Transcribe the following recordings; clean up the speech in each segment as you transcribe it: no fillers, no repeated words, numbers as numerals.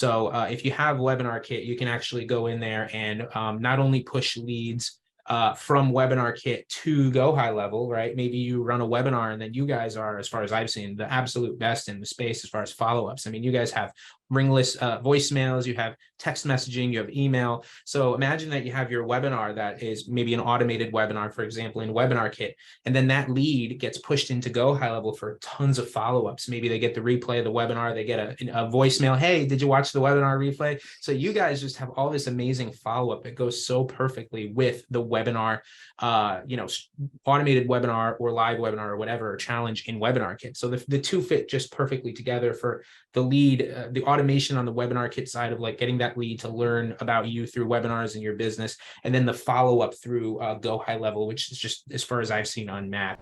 So if you have WebinarKit, you can actually go in there and not only push leads from WebinarKit to Go HighLevel, right? Maybe you run a webinar and then you guys are, as far as I've seen, the absolute best in the space as far as follow-ups. I mean, you guys have ringless voicemails, you have text messaging, you have email. So imagine that you have your webinar that is maybe an automated webinar, for example, in WebinarKit, and then that lead gets pushed into Go HighLevel for tons of follow-ups. Maybe they get the replay of the webinar, they get a voicemail, hey, did you watch the webinar replay? So you guys just have all this amazing follow-up that goes so perfectly with the webinar, automated webinar or live webinar or whatever challenge in WebinarKit. So the two fit just perfectly together for the lead, the automation on the WebinarKit side of like getting that lead to learn about you through webinars and your business, and then the follow-up through Go HighLevel, which is just, as far as I've seen, unmatched.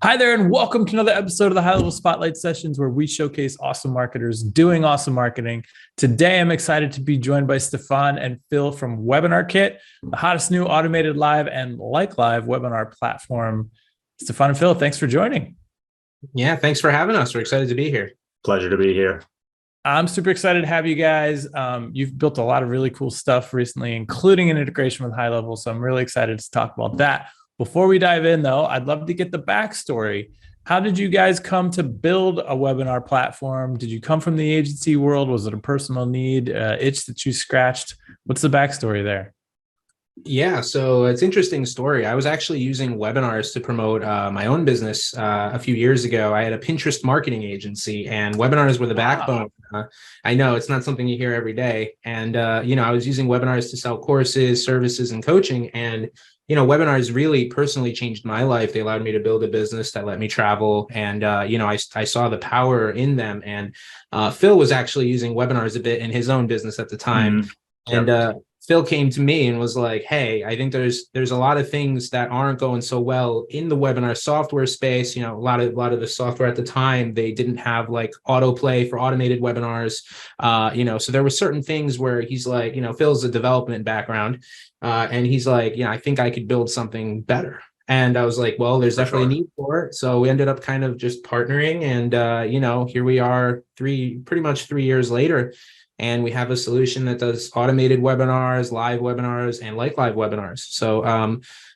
Hi there, and welcome to another episode of the HighLevel Spotlight Sessions, where we showcase awesome marketers doing awesome marketing. Today, I'm excited to be joined by Stefan and Phil from WebinarKit, the hottest new automated live and like live webinar platform. Stefan and Phil, thanks for joining. Yeah, thanks for having us. We're excited to be here. Pleasure to be here. I'm super excited to have you guys. You've built a lot of really cool stuff recently, including an integration with HighLevel, so I'm really excited to talk about that. Before we dive in, though, I'd love to get the backstory. How did you guys come to build a webinar platform? Did you come from the agency world? Was it a personal need, itch that you scratched? What's the backstory there? Yeah, so it's an interesting story. I was actually using webinars to promote my own business a few years ago. I had a Pinterest marketing agency, and webinars were the backbone. I know it's not something you hear every day. And, I was using webinars to sell courses, services, and coaching. And webinars really personally changed my life. They allowed me to build a business that let me travel. And, I saw the power in them. And Phil was actually using webinars a bit in his own business at the time. Mm-hmm. And Phil came to me and was like, hey, I think there's a lot of things that aren't going so well in the webinar software space. A lot of the software at the time, they didn't have like autoplay for automated webinars. So there were certain things where he's like, Phil's a development background. And he's like, I think I could build something better. And I was like, well, there's definitely a need for it. So we ended up kind of just partnering. And, here we are pretty much 3 years later. And we have a solution that does automated webinars, live webinars, and like live webinars. So,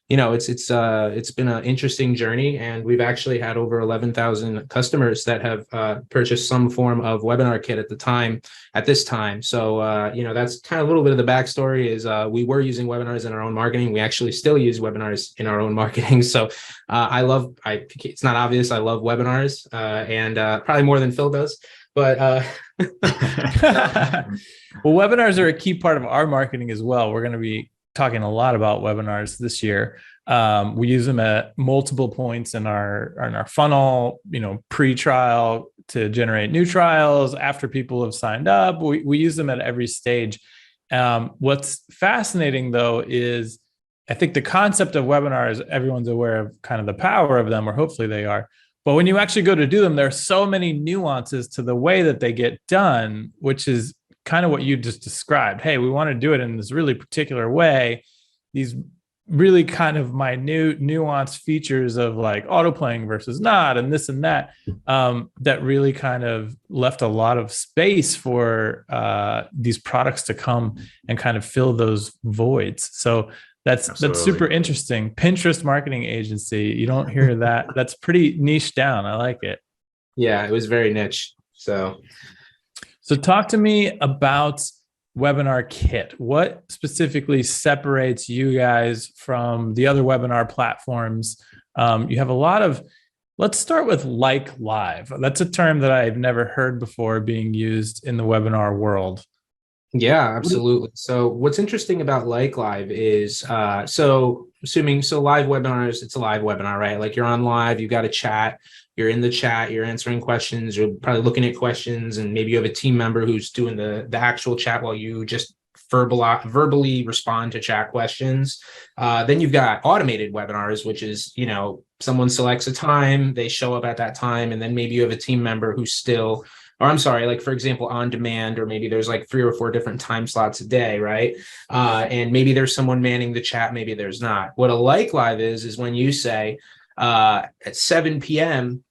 it's been an interesting journey, and we've actually had over 11,000 customers that have purchased some form of WebinarKit at this time. So, that's kind of a little bit of the backstory. Is we were using webinars in our own marketing. We actually still use webinars in our own marketing. So, it's not obvious. I love webinars, and probably more than Phil does. But well, webinars are a key part of our marketing as well. We're going to be talking a lot about webinars this year. We use them at multiple points in our funnel, pre-trial to generate new trials after people have signed up. We use them at every stage. What's fascinating, though, is I think the concept of webinars, everyone's aware of kind of the power of them, or hopefully they are. But when you actually go to do them, there are so many nuances to the way that they get done, which is kind of what you just described. Hey, we want to do it in this really particular way. These really kind of minute nuanced features of like autoplaying versus not, and this and that, that really kind of left a lot of space for these products to come and kind of fill those voids. So that's super interesting. Pinterest marketing agency. You don't hear that. That's pretty niche down. I like it. Yeah, it was very niche. So talk to me about WebinarKit. What specifically separates you guys from the other webinar platforms? You have a lot of, let's start with like live. That's a term that I've never heard before being used in the webinar world. Yeah, absolutely. So what's interesting about like live is, live webinars, it's a live webinar, right? Like you're on live, you got a chat, you're in the chat, you're answering questions, you're probably looking at questions, and maybe you have a team member who's doing the actual chat while you just verbally respond to chat questions. Then you've got automated webinars, which is, someone selects a time, they show up at that time, and then maybe you have a team member who's still, like for example, on demand, or maybe there's like 3 or 4 different time slots a day, right? And maybe there's someone manning the chat, maybe there's not. What a like live is when you say at 7 p.m.,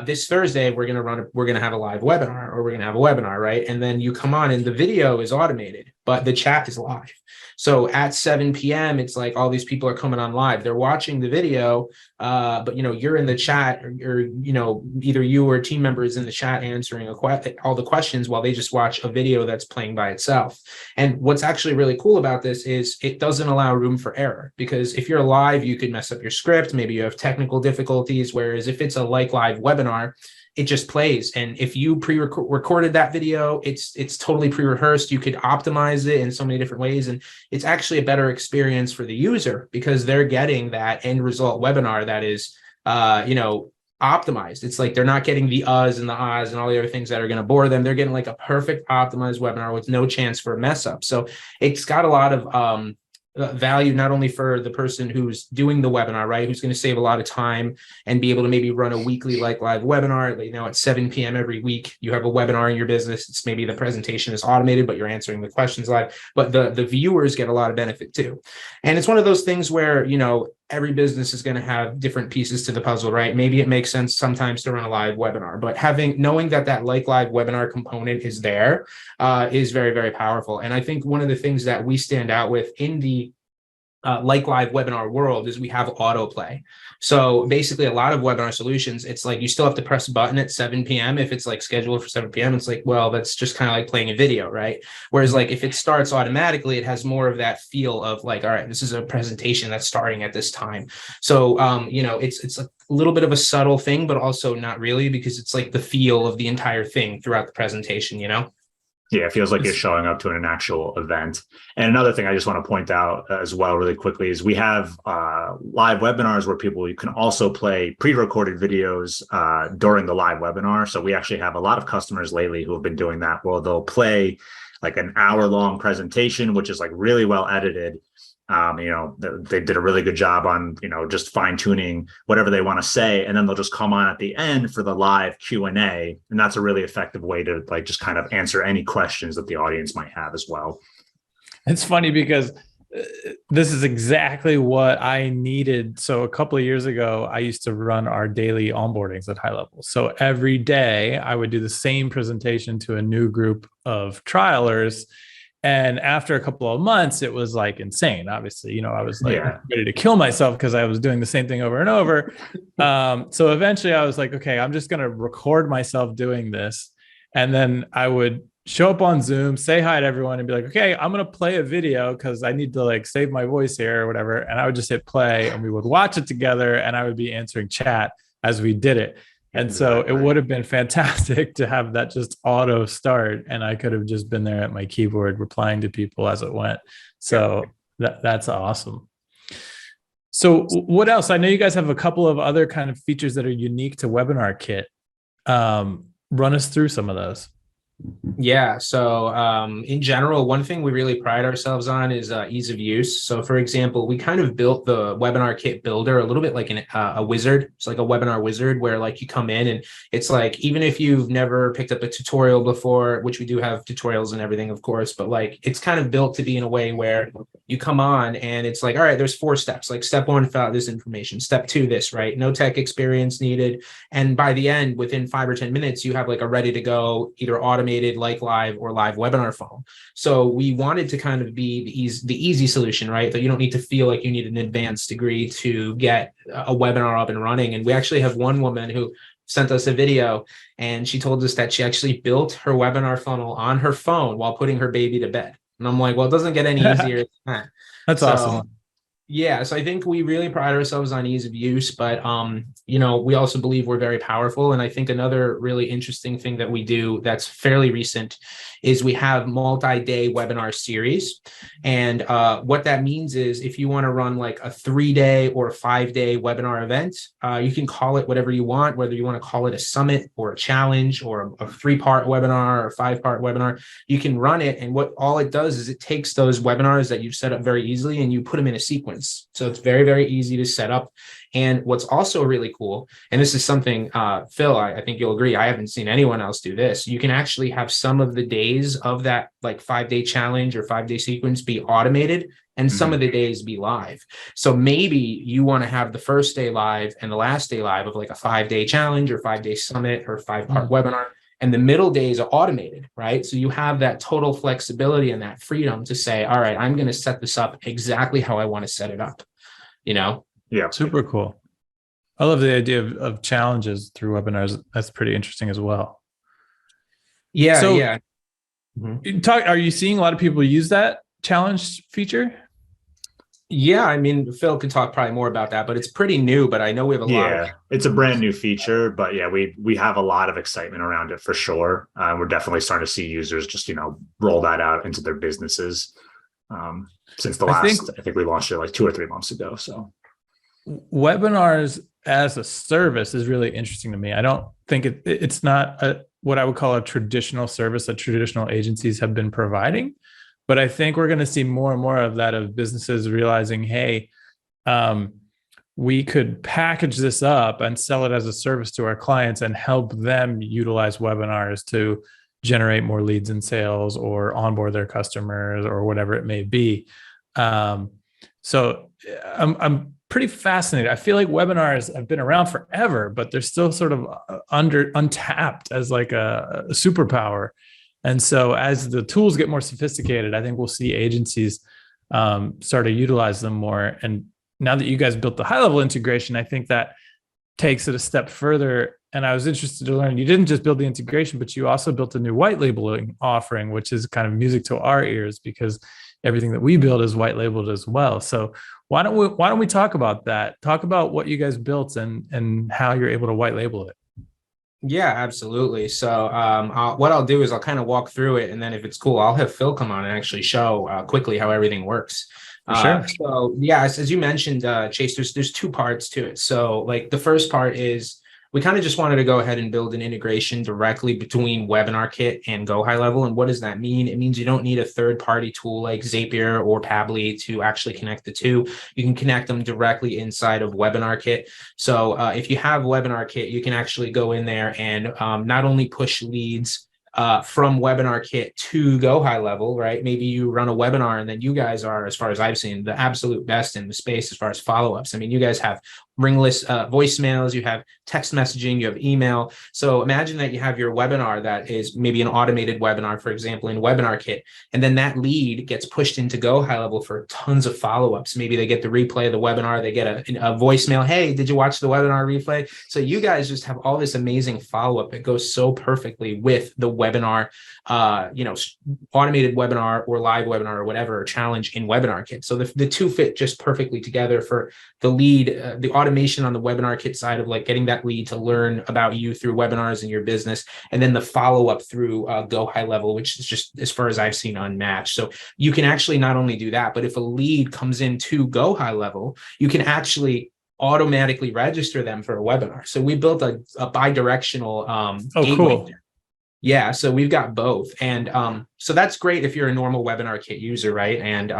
this Thursday we're going to have a live webinar, or we're going to have a webinar, right? And then you come on and the video is automated, but the chat is live. So at 7 p.m., it's like all these people are coming on live. They're watching the video, but you're in the chat, or either you or a team member is in the chat answering all the questions while they just watch a video that's playing by itself. And what's actually really cool about this is it doesn't allow room for error, because if you're live, you could mess up your script. Maybe you have technical difficulties. Whereas if it's a live webinar, it just plays. And if you recorded that video, it's totally pre-rehearsed. You could optimize it in so many different ways. And it's actually a better experience for the user, because they're getting that end result webinar that is, optimized. It's like they're not getting the uhs and the ahs and all the other things that are going to bore them. They're getting like a perfect optimized webinar with no chance for a mess up. So it's got a lot of value, not only for the person who's doing the webinar, right, who's going to save a lot of time and be able to maybe run a weekly live webinar. At 7 p.m. every week, you have a webinar in your business. It's maybe the presentation is automated, but you're answering the questions live. But the viewers get a lot of benefit too. And it's one of those things where, every business is going to have different pieces to the puzzle, right? Maybe it makes sense sometimes to run a live webinar, but knowing that live webinar component is there is very, very powerful. And I think one of the things that we stand out with in the live webinar world is we have autoplay. So basically a lot of webinar solutions, it's like you still have to press a button at 7 p.m. If it's like scheduled for 7 p.m., it's like, well, that's just kind of like playing a video, right? Whereas like if it starts automatically, it has more of that feel of like, all right, this is a presentation that's starting at this time. So, it's a little bit of a subtle thing, but also not really, because it's like the feel of the entire thing throughout the presentation, Yeah, it feels like you're showing up to an actual event. And another thing I just want to point out as well really quickly is we have live webinars where you can also play pre-recorded videos during the live webinar. So we actually have a lot of customers lately who have been doing that. Well, they'll play like an hour-long presentation, which is like really well edited. They did a really good job on, just fine tuning whatever they want to say. And then they'll just come on at the end for the live Q&A. And that's a really effective way to like just kind of answer any questions that the audience might have as well. It's funny because this is exactly what I needed. So a couple of years ago, I used to run our daily onboardings at HighLevel. So every day I would do the same presentation to a new group of trialers. And after a couple of months, it was like insane. Obviously, I was like ready to kill myself because I was doing the same thing over and over. So eventually I was like, okay, I'm just going to record myself doing this. And then I would show up on Zoom, say hi to everyone and be like, okay, I'm going to play a video because I need to like save my voice here or whatever. And I would just hit play and we would watch it together and I would be answering chat as we did it. And so it would have been fantastic to have that just auto start. And I could have just been there at my keyboard replying to people as it went. So that's awesome. So what else? I know you guys have a couple of other kind of features that are unique to WebinarKit. Run us through some of those. Yeah. So in general, one thing we really pride ourselves on is ease of use. So for example, we kind of built the WebinarKit builder a little bit like a wizard. It's like a webinar wizard where like you come in and it's like, even if you've never picked up a tutorial before, which we do have tutorials and everything, of course, but like it's kind of built to be in a way where you come on and it's like, all right, there's 4 steps. Like step 1, fill out this information. Step 2, this, right? No tech experience needed. And by the end, within 5 or 10 minutes, you have like a ready to go, either automated like live or live webinar phone. So we wanted to kind of be the easy solution, right? That you don't need to feel like you need an advanced degree to get a webinar up and running. And we actually have one woman who sent us a video and she told us that she actually built her webinar funnel on her phone while putting her baby to bed. And I'm like, well, it doesn't get any easier than that. That's awesome. Yeah, so I think we really pride ourselves on ease of use, but we also believe we're very powerful. And I think another really interesting thing that we do that's fairly recent is we have multi-day webinar series. And what that means is if you want to run like a 3-day or a 5-day webinar event, you can call it whatever you want, whether you want to call it a summit or a challenge or a 3-part webinar or a 5-part webinar, you can run it. And what all it does is it takes those webinars that you've set up very easily and you put them in a sequence. So it's very, very easy to set up. And what's also really cool, and this is something, Phil, I think you'll agree, I haven't seen anyone else do this. You can actually have some of the days of that like 5-day challenge or 5-day sequence be automated and some of the days be live. So maybe you want to have the first day live and the last day live of like a 5-day challenge or 5-day summit or 5-part webinar. And the middle days are automated, right? So you have that total flexibility and that freedom to say, all right, I'm going to set this up exactly how I want to set it up, you know? Yeah. Super cool. I love the idea of challenges through webinars. That's pretty interesting as well. Yeah. So yeah. Are you seeing a lot of people use that challenge feature? Yeah, I mean, Phil could talk probably more about that, but it's pretty new, but I know we have a lot of... it's a brand new feature, but yeah, we have a lot of excitement around it for sure. We're definitely starting to see users just, roll that out into their businesses. Since the last, I think we launched it like 2 or 3 months ago. So webinars as a service is really interesting to me. I don't think it's not what I would call a traditional service that traditional agencies have been providing. But I think we're going to see more and more of that, of businesses realizing, hey, we could package this up and sell it as a service to our clients and help them utilize webinars to generate more leads and sales or onboard their customers or whatever it may be. So I'm pretty fascinated. I feel like webinars have been around forever, but they're still sort of untapped as like a superpower. And so as the tools get more sophisticated, I think we'll see agencies start to utilize them more. And now that you guys built the HighLevel integration, I think that takes it a step further. And I was interested to learn, you didn't just build the integration, but you also built a new white labeling offering, which is kind of music to our ears because everything that we build is white labeled as well. So why don't we talk about that? Talk about what you guys built and how you're able to white label it. Yeah, absolutely. So what I'll do is I'll kind of walk through it, and then if it's cool, I'll have Phil come on and actually show quickly how everything works. Sure. So yeah, as you mentioned, Chase, there's 2 parts to it. So like the first part is we kind of just wanted to go ahead and build an integration directly between WebinarKit and Go HighLevel. And what does that mean? It means you don't need a third-party tool like Zapier or Pabbly to actually connect the two. You can connect them directly inside of WebinarKit. So if you have WebinarKit, you can actually go in there and not only push leads from WebinarKit to Go HighLevel, right? Maybe you run a webinar and then you guys are, as far as I've seen, the absolute best in the space as far as follow-ups. I mean, you guys have ringless voicemails, you have text messaging, you have email. So imagine that you have your webinar that is maybe an automated webinar, for example, in WebinarKit, and then that lead gets pushed into Go HighLevel for tons of follow-ups. Maybe they get the replay of the webinar, they get a voicemail, hey, did you watch the webinar replay? So you guys just have all this amazing follow-up that goes so perfectly with the webinar, automated webinar or live webinar or whatever challenge in WebinarKit. So the 2 fit just perfectly together for the lead, the automation on the WebinarKit side of like getting that lead to learn about you through webinars and your business, and then the follow-up through Go HighLevel, which is just, as far as I've seen, unmatched. So you can actually not only do that, but if a lead comes into Go HighLevel, you can actually automatically register them for a webinar. So we built a bi-directional gateway. Cool. Yeah, so we've got both. And so that's great if you're a normal WebinarKit user, right? And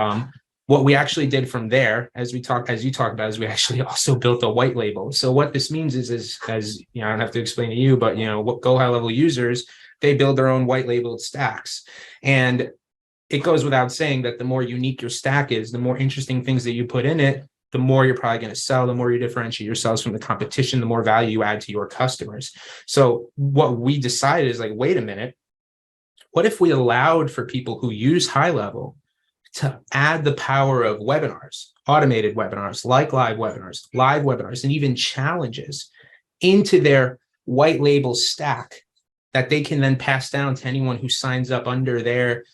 what we actually did from there, as you talked about, is we actually also built a white label. So what this means is as I don't have to explain to you, but what Go HighLevel users, they build their own white labeled stacks. And it goes without saying that the more unique your stack is, the more interesting things that you put in it, the more you're probably going to sell, the more you differentiate yourselves from the competition, the more value you add to your customers. So what we decided is like, wait a minute, what if we allowed for people who use HighLevel to add the power of webinars, automated webinars, like live webinars, and even challenges into their white label stack that they can then pass down to anyone who signs up under their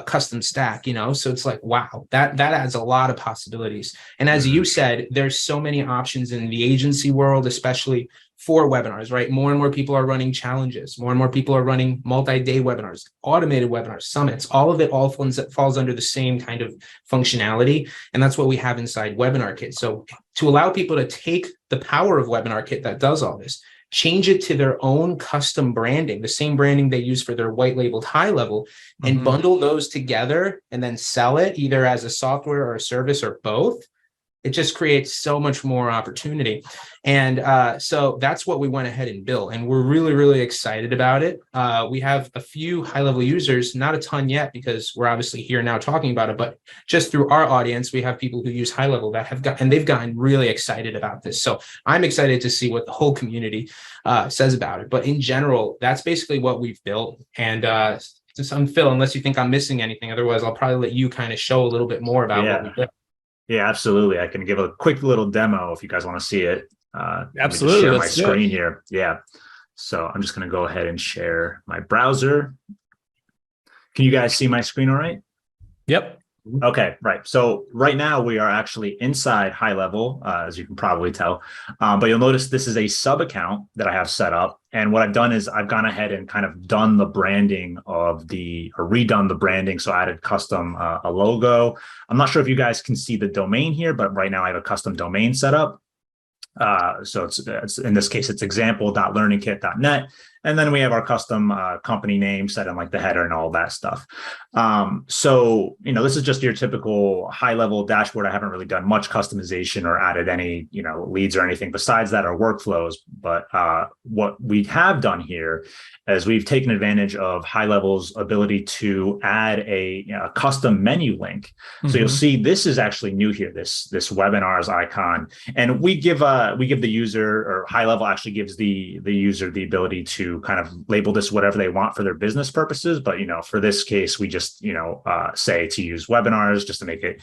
custom stack, So it's like, wow, that adds a lot of possibilities. And as you said, there's so many options in the agency world, especially for webinars, right? More and more people are running challenges. More and more people are running multi-day webinars, automated webinars, summits. All of it falls under the same kind of functionality. And that's what we have inside WebinarKit. So to allow people to take the power of WebinarKit that does all this, change it to their own custom branding, the same branding they use for their white labeled HighLevel, and bundle those together and then sell it either as a software or a service or both. it just creates so much more opportunity. And so that's what we went ahead and built. And we're really, really excited about it. We have a few high-level users, not a ton yet, because we're obviously here now talking about it, but just through our audience, we have people who use HighLevel that have got, and they've gotten really excited about this. So I'm excited to see what the whole community says about it. But in general, that's basically what we've built. And Phil, unless you think I'm missing anything, otherwise I'll probably let you kind of show a little bit more about what we built. Yeah, absolutely. I can give a quick little demo if you guys want to see it. Absolutely. Share my screen here. Yeah. So I'm just going to go ahead and share my browser. Can you guys see my screen all right? Yep. Okay, right. So right now we are actually inside HighLevel, as you can probably tell. But you'll notice this is a sub account that I have set up. And what I've done is I've gone ahead and kind of done the branding or redone the branding. So I added custom a logo. I'm not sure if you guys can see the domain here, but right now I have a custom domain set up. So it's in this case, it's example.learningkit.net. And then we have our custom company name set in like the header and all that stuff. So, this is just your typical HighLevel dashboard. I haven't really done much customization or added any, leads or anything besides that or workflows. But what we have done here is we've taken advantage of HighLevel's ability to add a custom menu link. So you'll see this is actually new here, this webinars icon. And we give the user, or HighLevel actually gives the user the ability to kind of label this whatever they want for their business purposes. But, for this case, we just, say to use webinars just to make it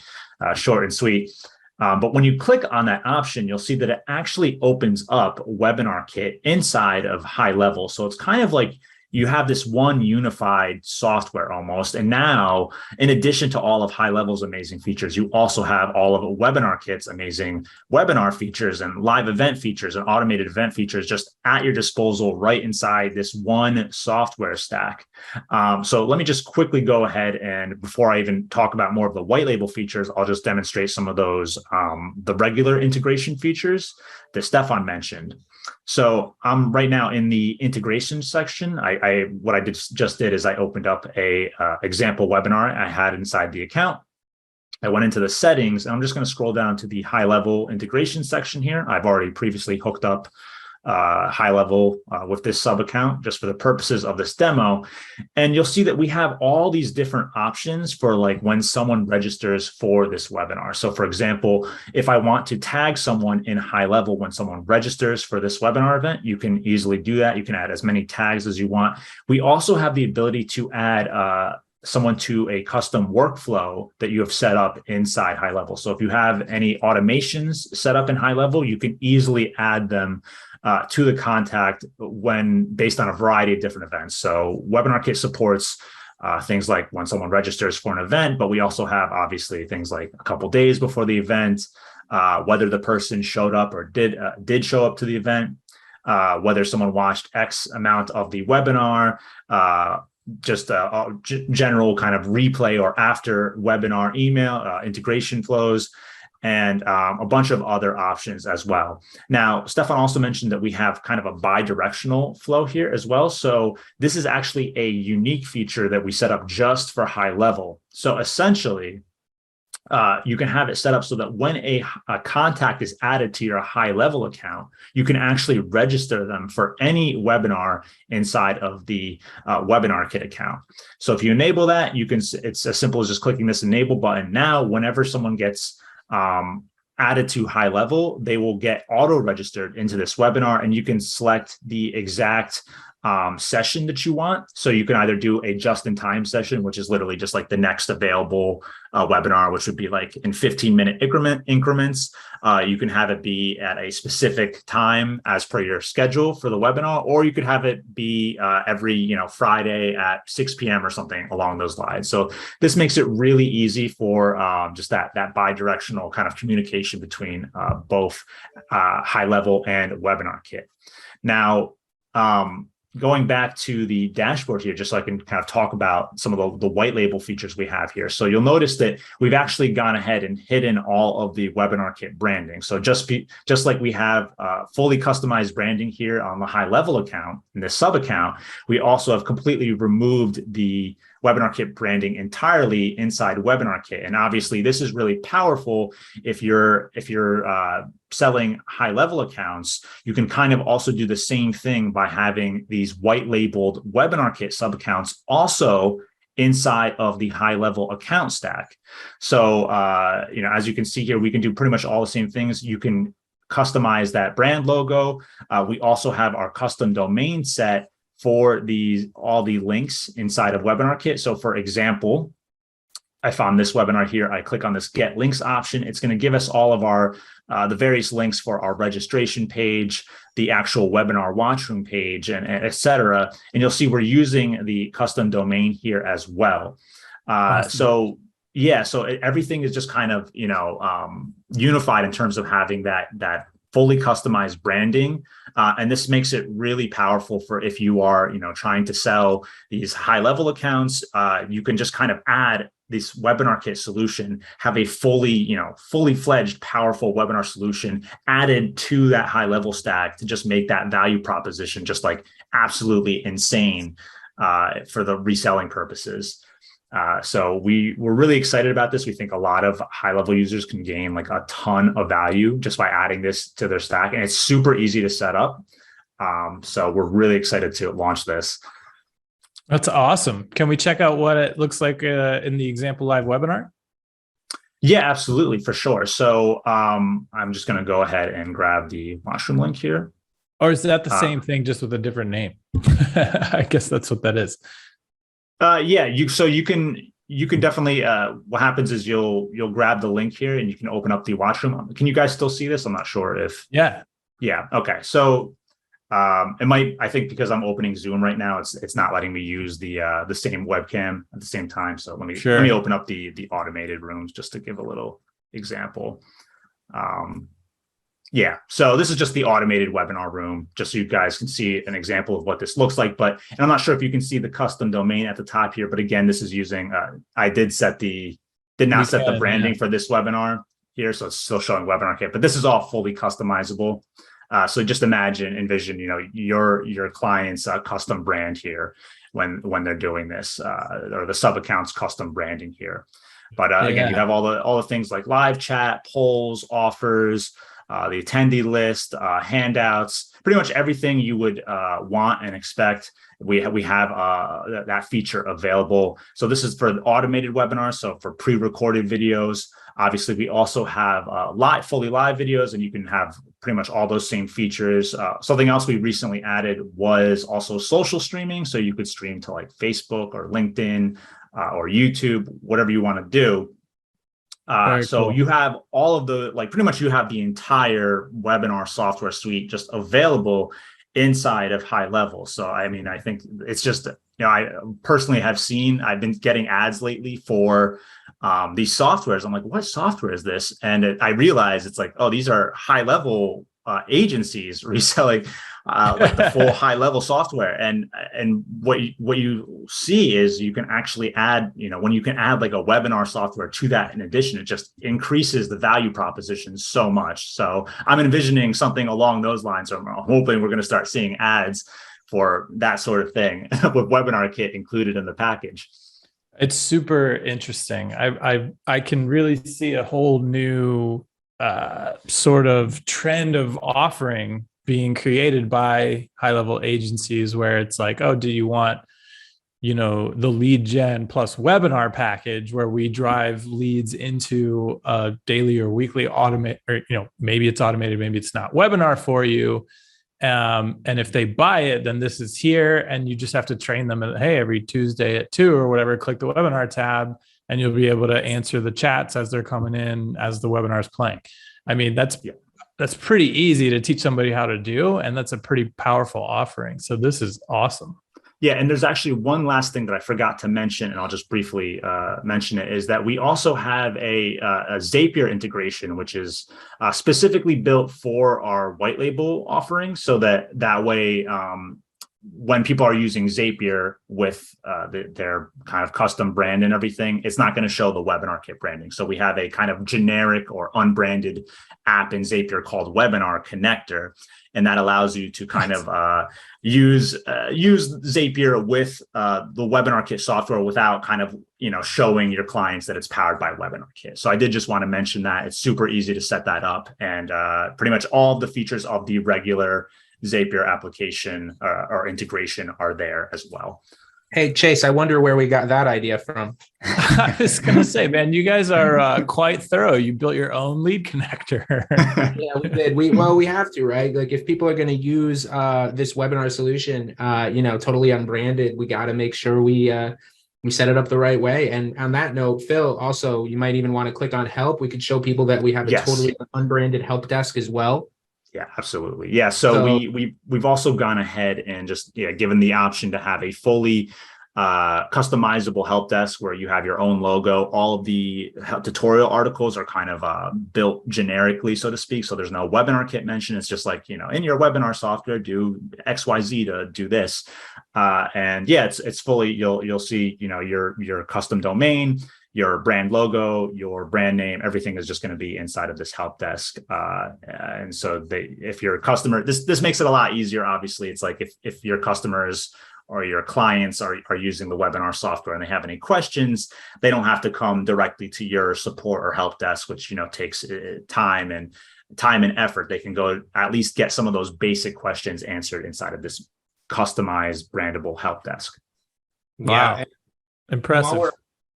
short and sweet. But when you click on that option, you'll see that it actually opens up WebinarKit inside of HighLevel. So it's kind of like you have this one unified software almost. And now, in addition to all of HighLevel's amazing features, you also have all of WebinarKit's amazing webinar features and live event features and automated event features just at your disposal right inside this one software stack. So let me just quickly go ahead, and before I even talk about more of the white label features, I'll just demonstrate some of those, the regular integration features that Stefan mentioned. So I'm right now in the integration section. What I just did is I opened up a example webinar I had inside the account. I went into the settings, and I'm just going to scroll down to the HighLevel integration section here. I've already previously hooked up HighLevel with this sub account just for the purposes of this demo. And you'll see that we have all these different options for like when someone registers for this webinar. So for example, if I want to tag someone in HighLevel when someone registers for this webinar event, you can easily do that. You can add as many tags as you want. We also have the ability to add someone to a custom workflow that you have set up inside HighLevel. So if you have any automations set up in HighLevel, you can easily add them to the contact when based on a variety of different events. So WebinarKit supports things like when someone registers for an event, but we also have obviously things like a couple days before the event, whether the person showed up or did show up to the event, whether someone watched X amount of the webinar, just a general kind of replay or after webinar email integration flows, and a bunch of other options as well. Now, Stefan also mentioned that we have kind of a bi-directional flow here as well. So this is actually a unique feature that we set up just for HighLevel. So essentially, you can have it set up so that when a contact is added to your HighLevel account, you can actually register them for any webinar inside of the WebinarKit account. So if you enable that, it's as simple as just clicking this enable button. Now, whenever someone gets added to HighLevel, they will get auto-registered into this webinar, and you can select the exact session that you want. So you can either do a just-in-time session, which is literally just like the next available webinar, which would be like in 15-minute increments. You can have it be at a specific time as per your schedule for the webinar, or you could have it be every Friday at 6 p.m. or something along those lines. So this makes it really easy for just that bi-directional kind of communication between both HighLevel and WebinarKit. Now, going back to the dashboard here, just so I can kind of talk about some of the white label features we have here. So you'll notice that we've actually gone ahead and hidden all of the WebinarKit branding. So just like we have fully customized branding here on the HighLevel account, in this sub account, we also have completely removed WebinarKit branding entirely inside WebinarKit. And obviously, this is really powerful if you're selling high-level accounts. You can kind of also do the same thing by having these white-labeled WebinarKit sub-accounts also inside of the high-level account stack. So, as you can see here, we can do pretty much all the same things. You can customize that brand logo. We also have our custom domain set for all the links inside of WebinarKit. So for example, I found this webinar here. I click on this get links option. It's going to give us all of our the various links for our registration page, the actual webinar watchroom page, and et cetera. And you'll see we're using the custom domain here as well. Awesome. So everything is just kind of, unified in terms of having that fully customized branding. And this makes it really powerful for if you are, trying to sell these high level accounts, you can just kind of add this WebinarKit solution, have a fully fledged, powerful webinar solution added to that high level stack to just make that value proposition just like absolutely insane for the reselling purposes. So we're really excited about this. We think a lot of high-level users can gain like a ton of value just by adding this to their stack, and it's super easy to set up. So we're really excited to launch this. That's awesome. Can we check out what it looks like in the example live webinar? Yeah, absolutely, for sure. So I'm just going to go ahead and grab the Mushroom link here. Or is that the same thing, just with a different name? I guess that's what that is. You can definitely, what happens is you'll grab the link here and you can open up the watchroom. Can you guys still see this? I'm not sure if. Yeah. Okay. So, I think because I'm opening Zoom right now, it's not letting me use the same webcam at the same time. So let me open up the automated rooms just to give a little example. So this is just the automated webinar room, just so you guys can see an example of what this looks like. And I'm not sure if you can see the custom domain at the top here, but again, this is using, I did not set the branding for this webinar here. So it's still showing WebinarKit, but this is all fully customizable. So just envision, your client's custom brand here when they're doing this, or the sub accounts custom branding here. But again, you have all the things like live chat, polls, offers, the attendee list, handouts, pretty much everything you would want and expect. We have that feature available. So this is for automated webinars. So for pre-recorded videos, obviously we also have fully live videos, and you can have pretty much all those same features. Something else we recently added was also social streaming. So you could stream to like Facebook or LinkedIn or YouTube, whatever you want to do. So cool. You have all of pretty much you have the entire webinar software suite just available inside of HighLevel. So, I think it's just, I personally I've been getting ads lately for these softwares. I'm like, what software is this? And I realized it's like, oh, these are high-level agencies reselling like the full high-level software. And what you see is you can actually add, when you can add like a webinar software to that, in addition, it just increases the value proposition so much. So I'm envisioning something along those lines. So I'm hoping we're going to start seeing ads for that sort of thing with WebinarKit included in the package. It's super interesting. I can really see a whole new sort of trend of offering being created by high-level agencies, where it's like, oh, do you want, the lead gen plus webinar package where we drive leads into a daily or weekly automate, or, maybe it's automated, maybe it's not, webinar for you. And if they buy it, then this is here, and you just have to train them. Hey, every Tuesday at 2 or whatever, click the webinar tab, and you'll be able to answer the chats as they're coming in as the webinar is playing. That's pretty easy to teach somebody how to do, and that's a pretty powerful offering. So this is awesome. Yeah, and there's actually one last thing that I forgot to mention, and I'll just briefly mention it, is that we also have a Zapier integration, which is specifically built for our white label offering, so that way when people are using Zapier with their kind of custom brand and everything, it's not going to show the WebinarKit branding. So we have a kind of generic or unbranded app in Zapier called Webinar Connector, and that allows you to kind of use Zapier with the WebinarKit software without kind of showing your clients that it's powered by WebinarKit. So I did just want to mention that it's super easy to set that up, and pretty much all of the features of the regular Zapier application or integration are there as well. Hey, Chase, I wonder where we got that idea from. I was going to say, man, you guys are quite thorough. You built your own lead connector. Yeah, we did. We have to, right? Like if people are going to use this webinar solution, totally unbranded, we got to make sure we set it up the right way. And on that note, Phil, also, you might even want to click on help. We could show people that we have a totally unbranded help desk as well. Yeah, absolutely. Yeah. So we've also gone ahead and just given the option to have a fully customizable help desk where you have your own logo. All of the tutorial articles are kind of built generically, so to speak. So there's no WebinarKit mention. It's just like, in your webinar software, do XYZ to do this. And yeah, it's fully, you'll see, your custom domain, your brand logo, your brand name, everything is just going to be inside of this help desk. And so if your customer, this makes it a lot easier. Obviously, it's like if your customers or your clients are using the webinar software and they have any questions, they don't have to come directly to your support or help desk, which, takes time and effort. They can go at least get some of those basic questions answered inside of this customized brandable help desk. Wow. Yeah. Impressive.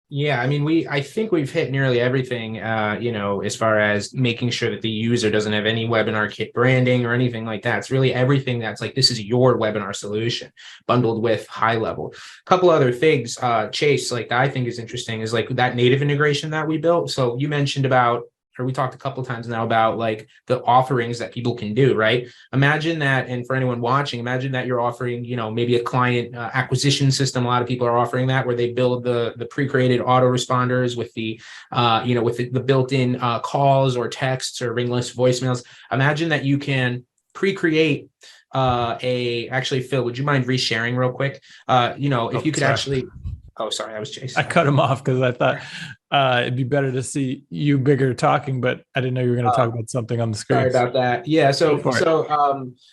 Yeah, I mean, I think we've hit nearly everything, as far as making sure that the user doesn't have any WebinarKit branding or anything like that. It's really everything that's like, this is your webinar solution bundled with HighLevel. A couple other things, Chase, like I think is interesting is like that native integration that we built. So you mentioned about, or we talked a couple of times now about like the offerings that people can do, right? Imagine that, and for anyone watching, imagine that you're offering, maybe a client acquisition system. A lot of people are offering that where they build the pre-created autoresponders with the, with the built-in calls or texts or ringless voicemails. Imagine that you can pre-create actually, Phil, would you mind resharing real quick? If you could actually. Oh, sorry, I was chasing. I cut him off because I thought it'd be better to see you bigger talking, but I didn't know you were going to talk about something on the screen. Sorry about that. Yeah.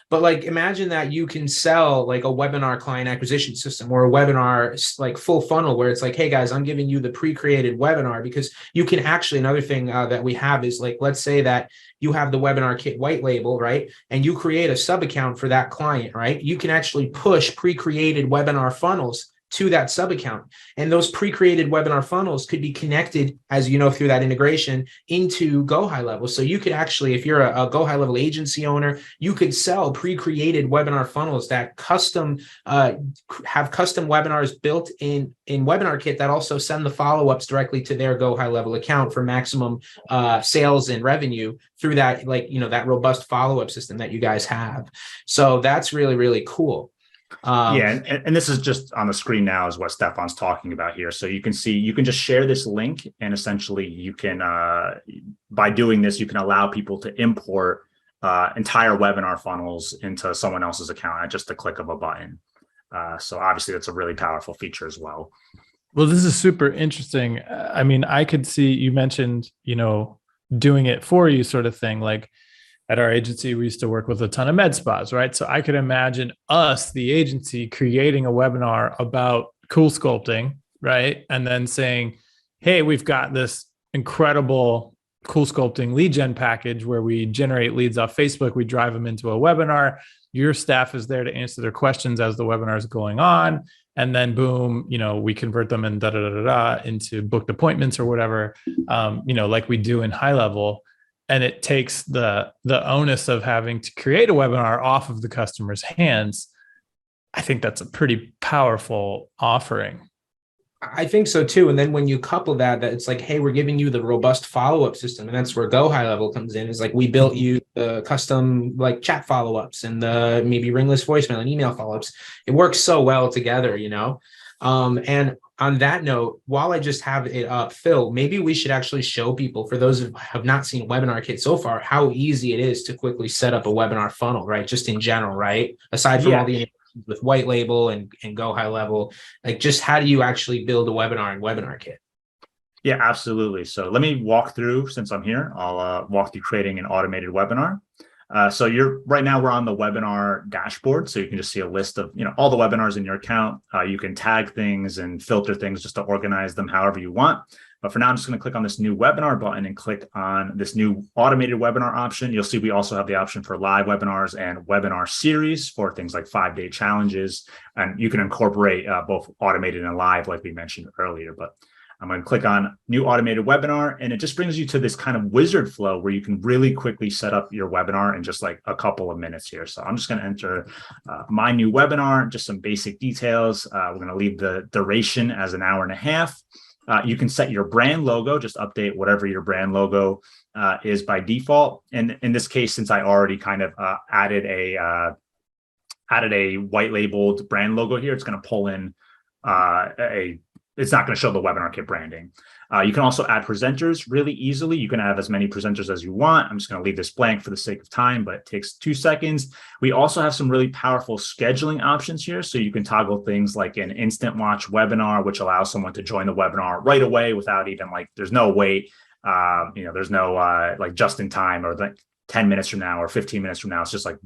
But like, imagine that you can sell like a webinar client acquisition system or a webinar like full funnel where it's like, hey guys, I'm giving you the pre-created webinar, because you can actually, another thing that we have is like, let's say that you have the WebinarKit white label, right? And you create a sub account for that client, right? You can actually push pre-created webinar funnels to that sub account. And those pre-created webinar funnels could be connected, as you know, through that integration into Go HighLevel. So you could actually, if you're a Go HighLevel agency owner, you could sell pre-created webinar funnels that have custom webinars built in WebinarKit that also send the follow-ups directly to their Go HighLevel account for maximum sales and revenue through that, that robust follow-up system that you guys have. So that's really, really cool. And this is just on the screen now is what Stefan's talking about here. So you can see, you can just share this link, and essentially you can, by doing this, you can allow people to import entire webinar funnels into someone else's account at just the click of a button. So obviously that's a really powerful feature as well. Well, this is super interesting. I mean, I could see, you mentioned, doing it for you sort of thing. Like, at our agency, we used to work with a ton of med spas, right? So I could imagine us, the agency, creating a webinar about cool sculpting, right? And then saying, hey, we've got this incredible cool sculpting lead gen package where we generate leads off Facebook. We drive them into a webinar. Your staff is there to answer their questions as the webinar is going on. And then boom, we convert them and into booked appointments or whatever, like we do in HighLevel. And it takes the onus of having to create a webinar off of the customer's hands. I think that's a pretty powerful offering. I think so too. And then when you couple that it's like, hey, we're giving you the robust follow-up system. And that's where Go HighLevel comes in. Is like, we built you the custom like chat follow-ups and the maybe ringless voicemail and email follow-ups. It works so well together, And on that note, while I just have it up, Phil, maybe we should actually show people, for those who have not seen WebinarKit so far, how easy it is to quickly set up a webinar funnel, right? Just in general, right? Aside from all the with White Label and Go High Level. Like, just how do you actually build a webinar in WebinarKit? Yeah, absolutely. So let me walk through, since I'm here, I'll walk through creating an automated webinar. So right now we're on the webinar dashboard. So you can just see a list of, all the webinars in your account. You can tag things and filter things just to organize them however you want. But for now, I'm just going to click on this new webinar button and click on this new automated webinar option. You'll see we also have the option for live webinars and webinar series for things like 5-day challenges. And you can incorporate both automated and live, like we mentioned earlier. But I'm going to click on new automated webinar, and it just brings you to this kind of wizard flow where you can really quickly set up your webinar in just like a couple of minutes here. So I'm just going to enter my new webinar, just some basic details. We're going to leave the duration as an hour and a half. You can set your brand logo, just update whatever your brand logo is by default. And in this case, since I already kind of added a white labeled brand logo here, it's going to pull in it's not going to show the WebinarKit branding. You can also add presenters really easily. You can have as many presenters as you want. I'm just going to leave this blank for the sake of time, but it takes 2 seconds. We also have some really powerful scheduling options here. So you can toggle things like an instant watch webinar, which allows someone to join the webinar right away without even there's no wait. There's no like just in time or like 10 minutes from now or 15 minutes from now. It's just like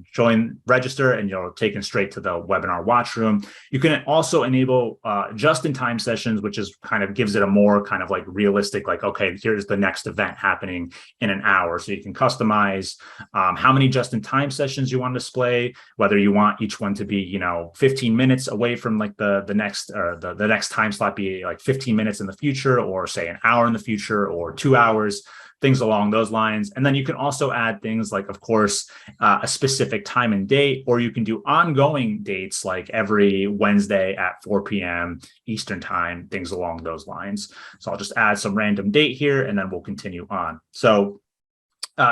register, and you're taken straight to the webinar watch room. You can also enable just-in-time sessions, which is kind of gives it a more kind of like realistic, like, okay, here's the next event happening in an hour. So you can customize how many just-in-time sessions you want to display, whether you want each one to be, 15 minutes away from like the next time slot be like 15 minutes in the future, or say an hour in the future, or 2 hours. Things along those lines. And then you can also add things like, of course, a specific time and date, or you can do ongoing dates like every Wednesday at 4 p.m. Eastern time, things along those lines. So I'll just add some random date here, and then we'll continue on. So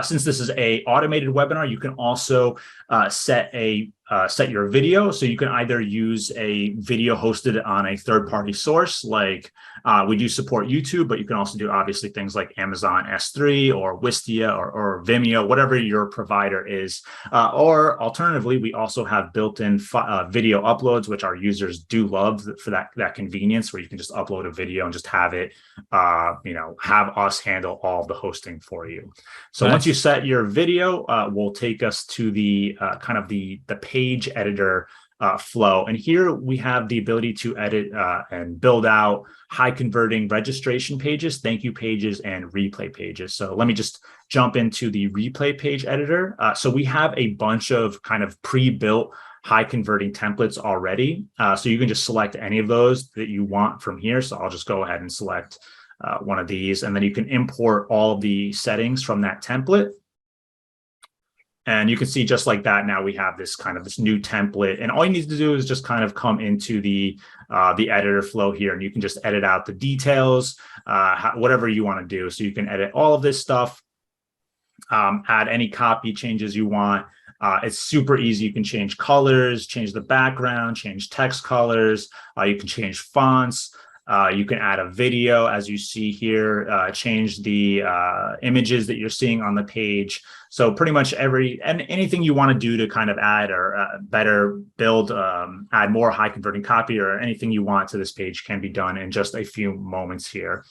since this is a automated webinar, you can also set your video. So you can either use a video hosted on a third-party source, like we do support YouTube, but you can also do obviously things like Amazon S3 or Wistia or Vimeo, whatever your provider is. Or alternatively, we also have built-in video uploads, which our users do love for that convenience, where you can just upload a video and just have it, have us handle all of the hosting for you. So once you set your video, we'll take us to the kind of the page editor flow. And here we have the ability to edit and build out high converting registration pages, thank you pages, and replay pages. So let me just jump into the replay page editor. So we have a bunch of kind of pre-built high converting templates already. So you can just select any of those that you want from here. So I'll just go ahead and select one of these, and then you can import all the settings from that template. And you can see just like that, now we have this new template, and all you need to do is just kind of come into the editor flow here, and you can just edit out the details, whatever you want to do. So you can edit all of this stuff, add any copy changes you want. It's super easy. You can change colors, change the background, change text colors. You can change fonts. You can add a video, as you see here, change the images that you're seeing on the page. So pretty much anything you want to do to kind of add or better build, add more high converting copy, or anything you want to this page can be done in just a few moments here.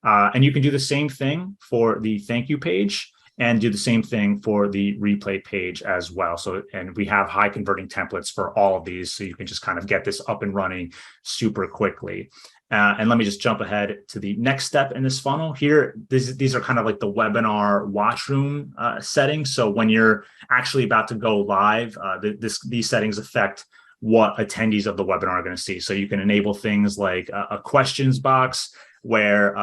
And you can do the same thing for the thank you page, and do the same thing for the replay page as well. So, and we have high converting templates for all of these, so you can just kind of get this up and running super quickly. And let me just jump ahead to the next step in this funnel here. These are kind of like the webinar watchroom settings. So when you're actually about to go live, these settings affect what attendees of the webinar are going to see. So you can enable things like a questions box, where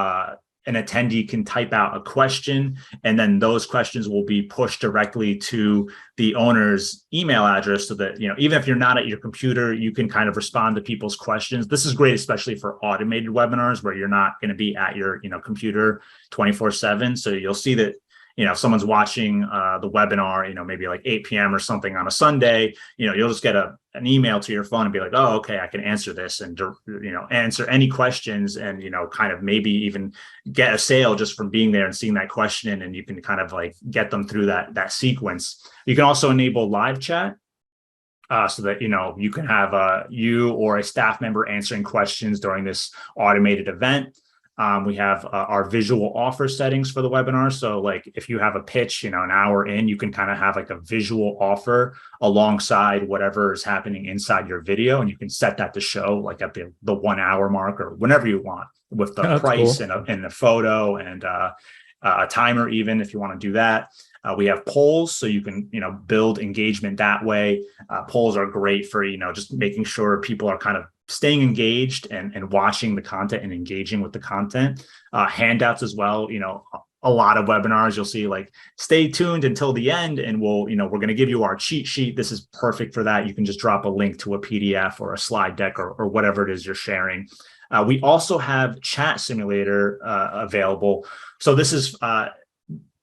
an attendee can type out a question, and then those questions will be pushed directly to the owner's email address, so that, even if you're not at your computer, you can kind of respond to people's questions. This is great, especially for automated webinars where you're not going to be at your, computer 24/7. So you'll see that, if someone's watching the webinar, maybe like 8 p.m. or something on a Sunday, you'll just get an email to your phone and be like, oh, okay, I can answer this, and, answer any questions, and, kind of maybe even get a sale just from being there and seeing that question. And you can kind of like get them through that sequence. You can also enable live chat. so that, you can have you or a staff member answering questions during this automated event. We have our visual offer settings for the webinar. So like if you have a pitch, an hour in, you can kind of have like a visual offer alongside whatever is happening inside your video. And you can set that to show like at the 1 hour mark or whenever you want, with the price cool. and the photo and a timer, even if you want to do that. We have polls, so you can, build engagement that way. Polls are great for, just making sure people are kind of staying engaged and watching the content and engaging with the content. Handouts as well. A lot of webinars you'll see like, stay tuned until the end and we're going to give you our cheat sheet. This is perfect for that. You can just drop a link to a PDF or a slide deck or whatever it is you're sharing. We also have Chat Simulator available. So this is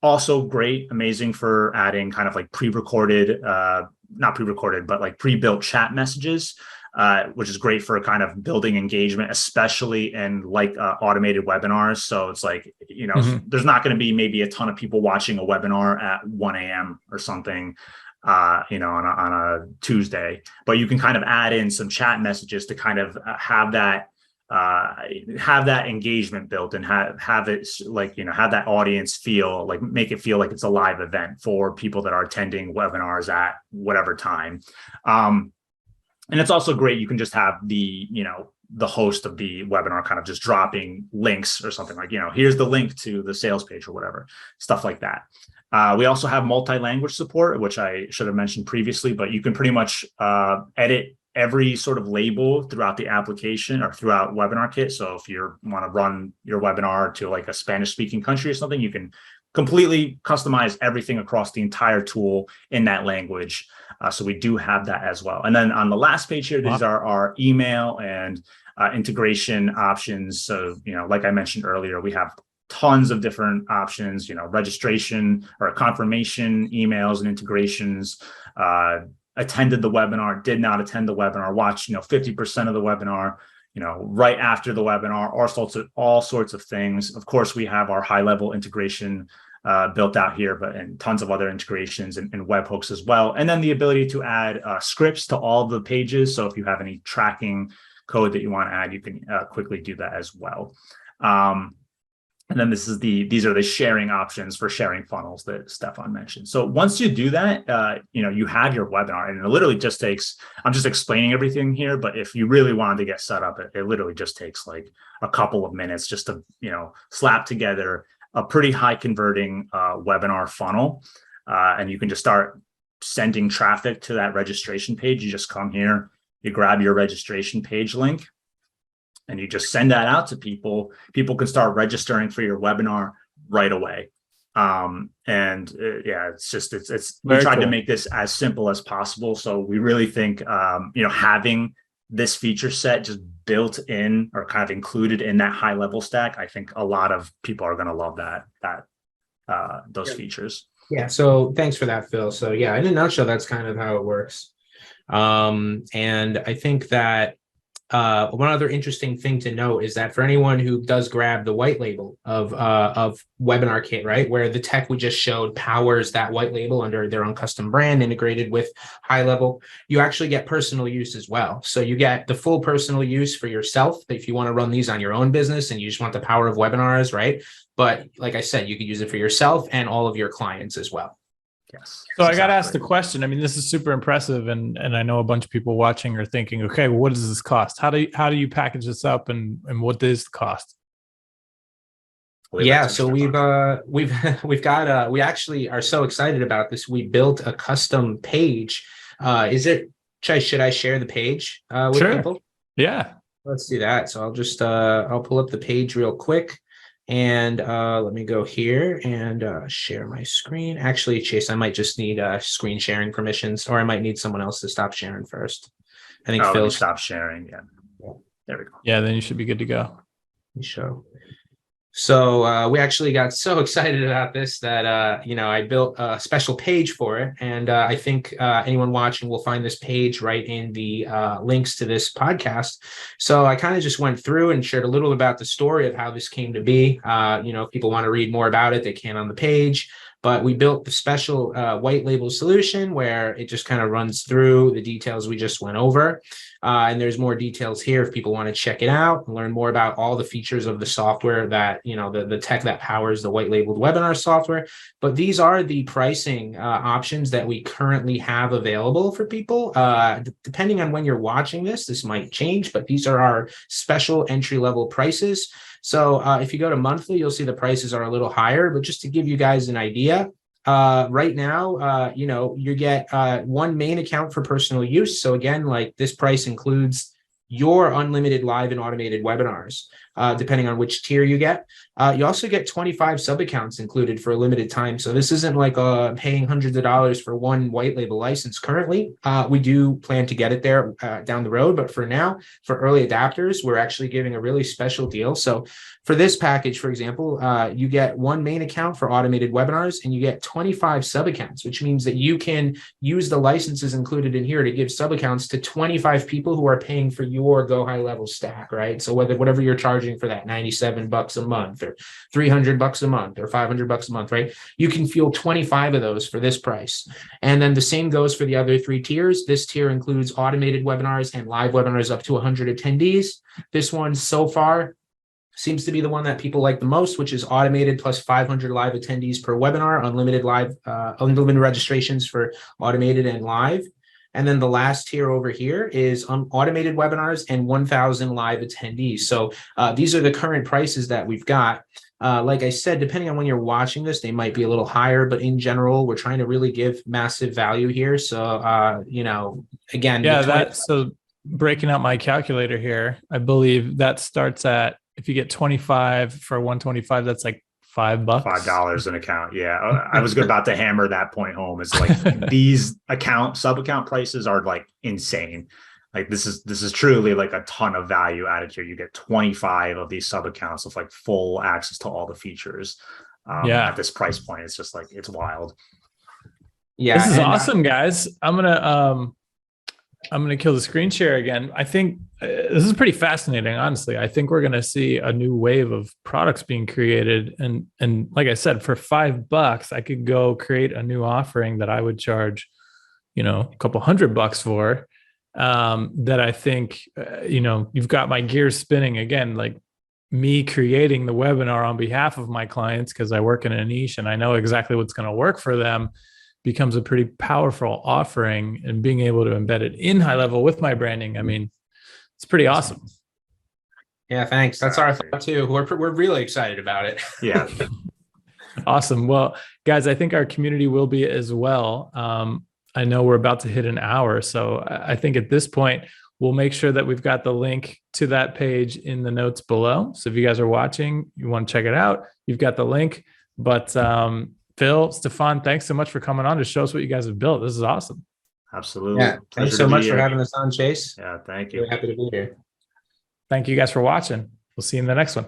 also great, amazing for adding kind of like pre-recorded, not pre-recorded, but like pre-built chat messages, which is great for kind of building engagement, especially in like automated webinars. So it's like, there's not going to be maybe a ton of people watching a webinar at 1 a.m. or something, on a Tuesday, but you can kind of add in some chat messages to kind of have that engagement built and have it like, have that audience feel like, make it feel like it's a live event for people that are attending webinars at whatever time. And it's also great. You can just have the host of the webinar kind of just dropping links or something like, here's the link to the sales page or whatever, stuff like that. We also have multi-language support, which I should have mentioned previously, but you can pretty much edit every sort of label throughout the application or throughout WebinarKit. So if you want to run your webinar to like a Spanish speaking country or something, you can completely customize everything across the entire tool in that language. So we do have that as well. And then on the last page here, these are our email and integration options. So, like I mentioned earlier, we have tons of different options, registration or confirmation emails and integrations, attended the webinar, did not attend the webinar, watched, 50% of the webinar, right after the webinar, all sorts of things. Of course, we have our HighLevel integration built out here, and tons of other integrations and webhooks as well. And then the ability to add scripts to all of the pages. So if you have any tracking code that you want to add, you can quickly do that as well. And then these are the sharing options for sharing funnels that Stefan mentioned. So once you do that, you have your webinar, and it literally just takes, I'm just explaining everything here, but if you really wanted to get set up, it literally just takes like a couple of minutes just to, slap together a pretty high converting webinar funnel. And you can just start sending traffic to that registration page. You just come here, you grab your registration page link, and you just send that out to people. People can start registering for your webinar right away. We tried to make this as simple as possible. So we really think, having this feature set just built in or kind of included in that high level stack, I think a lot of people are going to love those features. Yeah. So thanks for that, Phil. So yeah, in a nutshell, that's kind of how it works. And I think that one other interesting thing to note is that for anyone who does grab the white label of WebinarKit, right, where the tech we just showed powers that white label under their own custom brand integrated with HighLevel, you actually get personal use as well. So you get the full personal use for yourself if you want to run these on your own business and you just want the power of webinars, right? But like I said, you could use it for yourself and all of your clients as well. Yes. So I got to ask the question. I mean, this is super impressive, and I know a bunch of people watching are thinking, okay, well, what does this cost? How do you package this up, and what is the cost? Yeah, so we actually are so excited about this. We built a custom page. Should I share the page with people? Yeah. Let's do that. So I'll just I'll pull up the page real quick. And let me go here and share my screen. Actually, Chase, I might just need screen sharing permissions, or I might need someone else to stop sharing first. I think Phil stop sharing. Yeah. There we go. Yeah, then you should be good to go. Show. So we actually got so excited about this that, I built a special page for it. And I think anyone watching will find this page right in the links to this podcast. So I kind of just went through and shared a little about the story of how this came to be. If people want to read more about it, they can on the page. but we built the special white label solution where it just kind of runs through the details we just went over. And there's more details here if people want to check it out and learn more about all the features of the software that, the tech that powers the white labeled webinar software. But these are the pricing options that we currently have available for people. Depending on when you're watching this might change, but these are our special entry level prices. So if you go to monthly, you'll see the prices are a little higher, but just to give you guys an idea, right now, you get one main account for personal use. So again, like this price includes your unlimited live and automated webinars, depending on which tier you get. You also get 25 sub accounts included for a limited time. So this isn't like paying hundreds of dollars for one white label license currently. We do plan to get it there down the road, but for now, for early adapters, we're actually giving a really special deal. So for this package, for example, you get one main account for automated webinars and you get 25 sub accounts, which means that you can use the licenses included in here to give sub accounts to 25 people who are paying for your Go High Level stack, right? So whatever you're charging for that, $97 a month or $300 a month or $500 a month, right? You can fuel 25 of those for this price. And then the same goes for the other 3 tiers. This tier includes automated webinars and live webinars up to 100 attendees. This one so far seems to be the one that people like the most, which is automated plus 500 live attendees per webinar, unlimited registrations for automated and live. And then the last tier over here is automated webinars and 1,000 live attendees. So these are the current prices that we've got. Like I said, depending on when you're watching this, they might be a little higher, but in general, we're trying to really give massive value here. So, again, so breaking out my calculator here, I believe that starts at, if you get 25 for 125, that's like $5. $5 an account. Yeah. I was about to hammer that point home. It's like these sub account prices are like insane. Like this is truly like a ton of value added here. You get 25 of these sub accounts with like full access to all the features. At this price point, it's just like, it's wild. Yeah. This is awesome, guys. I'm going to kill the screen share again. I think this is pretty fascinating, honestly. I think we're going to see a new wave of products being created. And like I said, for $5, I could go create a new offering that I would charge, a couple $100 for, that I think, you've got my gears spinning again, like me creating the webinar on behalf of my clients, because I work in a niche and I know exactly what's going to work for them, becomes a pretty powerful offering, and being able to embed it in HighLevel with my branding. I mean, it's pretty awesome. Yeah, thanks. That's our thought too. We're really excited about it. Yeah. Awesome. Well, guys, I think our community will be as well. I know we're about to hit an hour. So I think at this point, we'll make sure that we've got the link to that page in the notes below. So if you guys are watching, you want to check it out, you've got the link. But Phil, Stefan, thanks so much for coming on to show us what you guys have built. This is awesome. Absolutely. Yeah. Thanks so much for having us on, Chase. Yeah. Thank you. We're happy to be here. Thank you guys for watching. We'll see you in the next one.